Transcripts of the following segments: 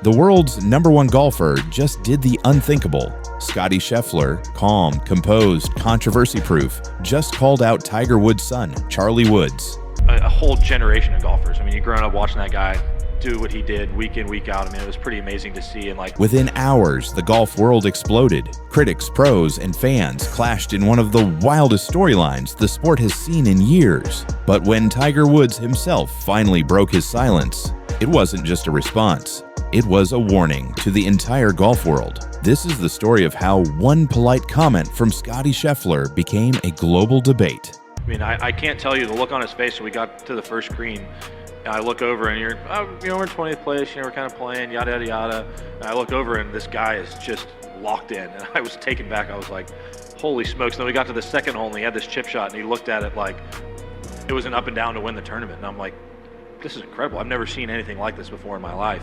The world's #1 golfer just did the unthinkable. Scottie Scheffler, calm, composed, controversy-proof, just called out Tiger Woods' son, Charlie Woods. A whole generation of golfers. I mean, you've grown up watching that guy do what he did week in, week out. I mean, it was pretty amazing to see. And within hours, the golf world exploded. Critics, pros, and fans clashed in one of the wildest storylines the sport has seen in years. But when Tiger Woods himself finally broke his silence, it wasn't just a response. It was a warning to the entire golf world. This is the story of how one polite comment from Scottie Scheffler became a global debate. I mean, I can't tell you the look on his face when we got to the first green. I look over and we're in 20th place, we're kind of playing, yada, yada, yada. And I look over and this guy is just locked in. And I was taken back. I was like, holy smokes. And then we got to the second hole and he had this chip shot and he looked at it like it was an up and down to win the tournament. And I'm like, this is incredible. I've never seen anything like this before in my life.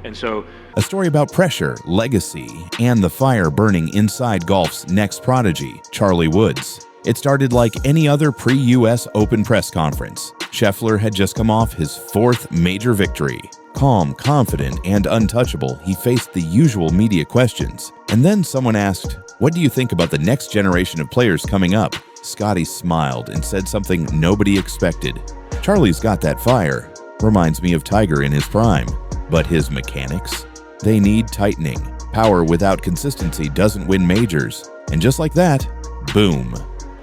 And so, a story about pressure, legacy, and the fire burning inside golf's next prodigy, Charlie Woods. It started like any other pre-US Open press conference. Scheffler had just come off his 4th major victory. Calm, confident, and untouchable, he faced the usual media questions. And then someone asked, "What do you think about the next generation of players coming up?" Scottie smiled and said something nobody expected. "Charlie's got that fire. Reminds me of Tiger in his prime. But his mechanics? They need tightening. Power without consistency doesn't win majors." And just like that, boom.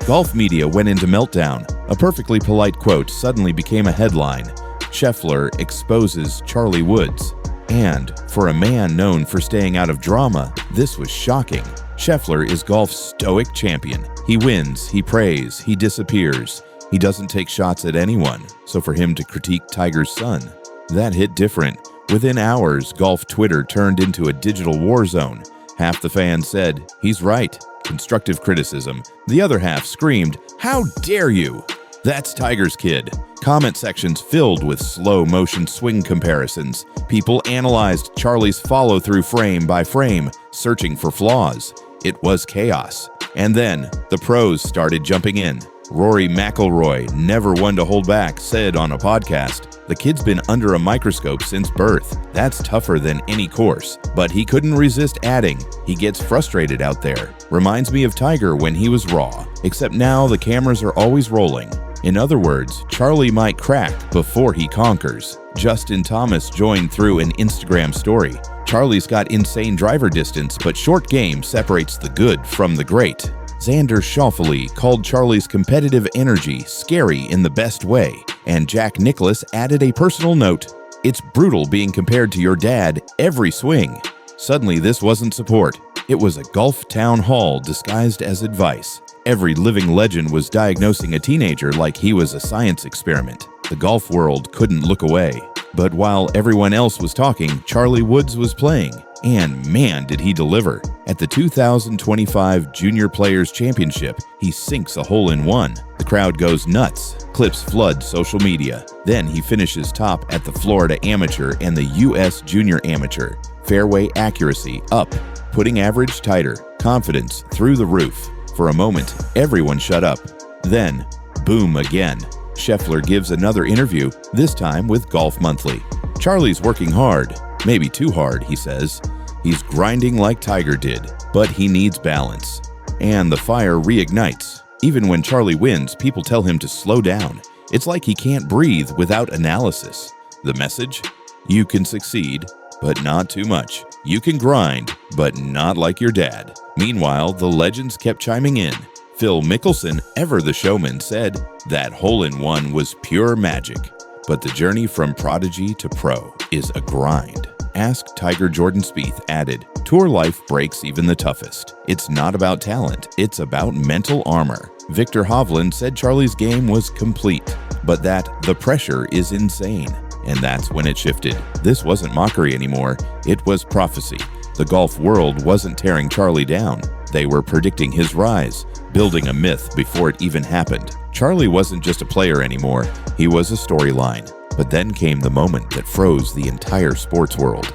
Golf media went into meltdown. A perfectly polite quote suddenly became a headline. Scheffler exposes Charlie Woods. And for a man known for staying out of drama, this was shocking. Scheffler is golf's stoic champion. He wins, he prays, he disappears. He doesn't take shots at anyone, so for him to critique Tiger's son, that hit different. Within hours, golf Twitter turned into a digital war zone. Half the fans said, "He's right," constructive criticism. The other half screamed, "How dare you? That's Tiger's kid." Comment sections filled with slow-motion swing comparisons. People analyzed Charlie's follow-through frame by frame, searching for flaws. It was chaos. And then, the pros started jumping in. Rory McIlroy, never one to hold back, said on a podcast, "The kid's been under a microscope since birth. That's tougher than any course." But he couldn't resist adding, "He gets frustrated out there. Reminds me of Tiger when he was raw. Except now the cameras are always rolling." In other words, Charlie might crack before he conquers. Justin Thomas joined through an Instagram story. "Charlie's got insane driver distance, but short game separates the good from the great." Xander Schauffele called Charlie's competitive energy scary in the best way, and Jack Nicklaus added a personal note, "It's brutal being compared to your dad every swing." Suddenly this wasn't support. It was a golf town hall disguised as advice. Every living legend was diagnosing a teenager like he was a science experiment. The golf world couldn't look away. But while everyone else was talking, Charlie Woods was playing. And man, did he deliver. At the 2025 Junior Players Championship, he sinks a hole-in-one. The crowd goes nuts. Clips flood social media. Then he finishes top at the Florida Amateur and the US Junior Amateur. Fairway accuracy up, putting average tighter, confidence through the roof. For a moment, everyone shut up. Then, boom again. Scheffler gives another interview, this time with Golf Monthly. "Charlie's working hard. Maybe too hard," he says. "He's grinding like Tiger did, but he needs balance." And the fire reignites. Even when Charlie wins, people tell him to slow down. It's like he can't breathe without analysis. The message? You can succeed, but not too much. You can grind, but not like your dad. Meanwhile, the legends kept chiming in. Phil Mickelson, ever the showman, said, "That hole-in-one was pure magic." But the journey from prodigy to pro is a grind. Ask Tiger Jordan Spieth added, "Tour life breaks even the toughest. It's not about talent, it's about mental armor." Victor Hovland said Charlie's game was complete, but that the pressure is insane. And that's when it shifted. This wasn't mockery anymore, it was prophecy. The golf world wasn't tearing Charlie down. They were predicting his rise, building a myth before it even happened. Charlie wasn't just a player anymore, he was a storyline. But then came the moment that froze the entire sports world.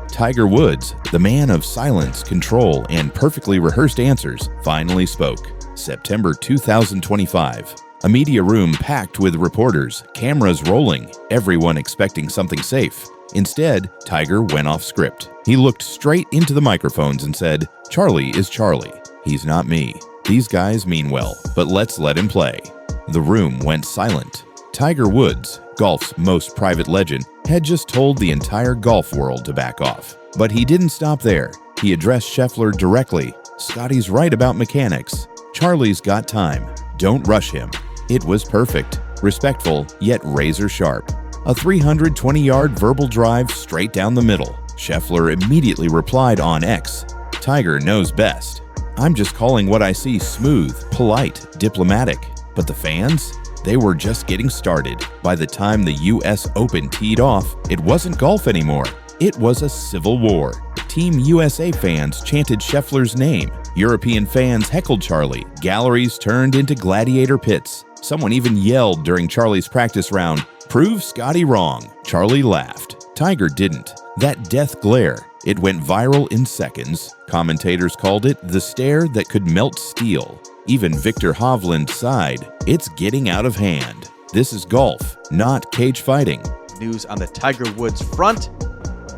Tiger Woods, the man of silence, control, and perfectly rehearsed answers, finally spoke. September 2025. A media room packed with reporters, cameras rolling, everyone expecting something safe. Instead, Tiger went off script. He looked straight into the microphones and said, "Charlie is Charlie. He's not me. These guys mean well, but let's let him play." The room went silent. Tiger Woods, golf's most private legend, had just told the entire golf world to back off. But he didn't stop there. He addressed Scheffler directly. "Scottie's right about mechanics. Charlie's got time. Don't rush him." It was perfect, respectful, yet razor sharp. A 320-yard verbal drive straight down the middle. Scheffler immediately replied on X, "Tiger knows best. I'm just calling what I see smooth, polite, diplomatic. But the fans? They were just getting started. By the time the US Open teed off, it wasn't golf anymore. It was a civil war. Team USA fans chanted Scheffler's name. European fans heckled Charlie. Galleries turned into gladiator pits. Someone even yelled during Charlie's practice round, "Prove Scottie wrong." Charlie laughed. Tiger didn't. That death glare, it went viral in seconds. Commentators called it the stare that could melt steel. Even Victor Hovland sighed, "It's getting out of hand. This is golf, not cage fighting." News on the Tiger Woods front.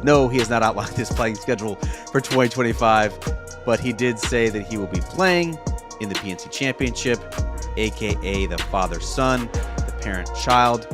No, he has not outlined his playing schedule for 2025, but he did say that he will be playing in the PNC Championship, aka the father-son, the parent-child,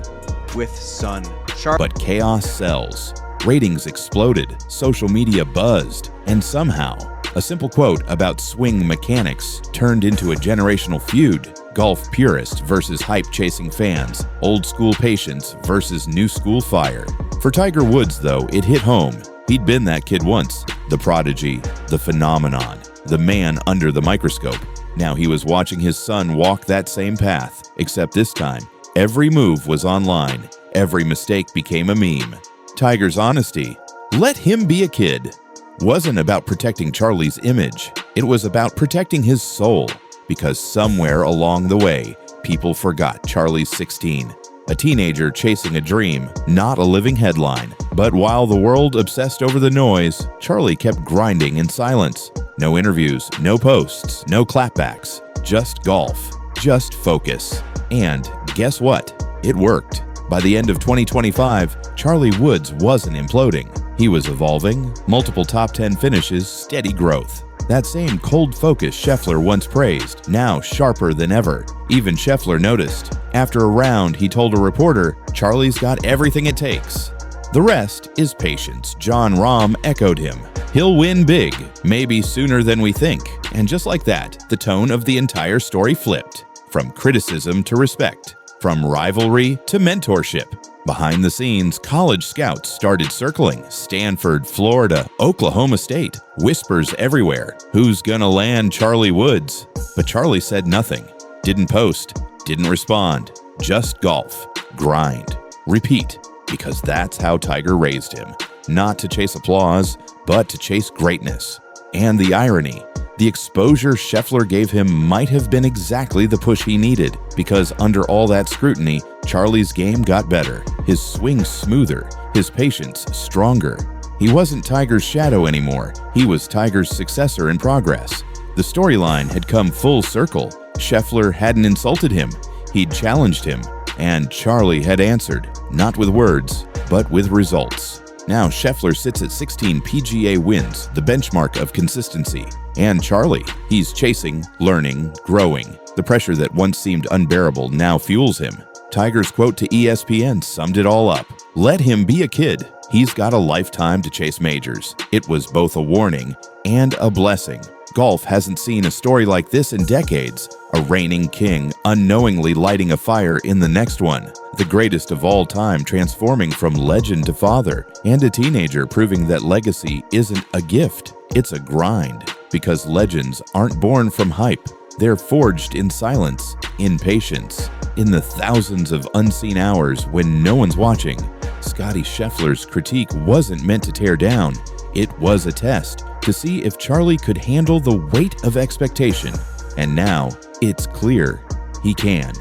with son Sharp. But chaos sells. Ratings exploded, social media buzzed, and somehow, a simple quote about swing mechanics turned into a generational feud. Golf purists versus hype-chasing fans, old-school patience versus new-school fire. For Tiger Woods, though, it hit home. He'd been that kid once, the prodigy, the phenomenon, the man under the microscope. Now he was watching his son walk that same path, except this time, every move was online. Every mistake became a meme. Tiger's honesty, "Let him be a kid," wasn't about protecting Charlie's image. It was about protecting his soul, because somewhere along the way, people forgot Charlie's 16, a teenager chasing a dream, not a living headline. But while the world obsessed over the noise, Charlie kept grinding in silence. No interviews, no posts, no clapbacks, just golf, just focus. And guess what? It worked. By the end of 2025, Charlie Woods wasn't imploding. He was evolving, multiple top 10 finishes, steady growth. That same cold focus Scheffler once praised, now sharper than ever. Even Scheffler noticed. After a round, he told a reporter, "Charlie's got everything it takes." The rest is patience. John Rahm echoed him. "He'll win big, maybe sooner than we think." And just like that, the tone of the entire story flipped. From criticism to respect. From rivalry to mentorship. Behind the scenes, college scouts started circling. Stanford, Florida, Oklahoma State. Whispers everywhere. Who's gonna land Charlie Woods? But Charlie said nothing. Didn't post. Didn't respond. Just golf. Grind. Repeat. Because that's how Tiger raised him. Not to chase applause, but to chase greatness. And the irony. The exposure Scheffler gave him might have been exactly the push he needed, because under all that scrutiny, Charlie's game got better, his swing smoother, his patience stronger. He wasn't Tiger's shadow anymore, he was Tiger's successor in progress. The storyline had come full circle. Scheffler hadn't insulted him, he'd challenged him, and Charlie had answered, not with words, but with results. Now Scheffler sits at 16 PGA wins, the benchmark of consistency. And Charlie, he's chasing, learning, growing. The pressure that once seemed unbearable now fuels him. Tiger's quote to ESPN summed it all up. "Let him be a kid. He's got a lifetime to chase majors." It was both a warning and a blessing. Golf hasn't seen a story like this in decades. A reigning king unknowingly lighting a fire in the next one. The greatest of all time transforming from legend to father, and a teenager proving that legacy isn't a gift, it's a grind. Because legends aren't born from hype. They're forged in silence, in patience, in the thousands of unseen hours when no one's watching. Scottie Scheffler's critique wasn't meant to tear down. It was a test to see if Charlie could handle the weight of expectation. And now, it's clear he can.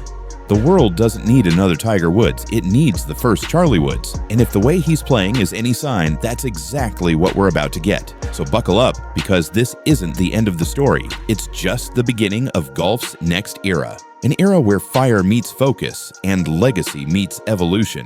The world doesn't need another Tiger Woods, it needs the first Charlie Woods. And if the way he's playing is any sign, that's exactly what we're about to get. So buckle up, because this isn't the end of the story. It's just the beginning of golf's next era. An era where fire meets focus and legacy meets evolution.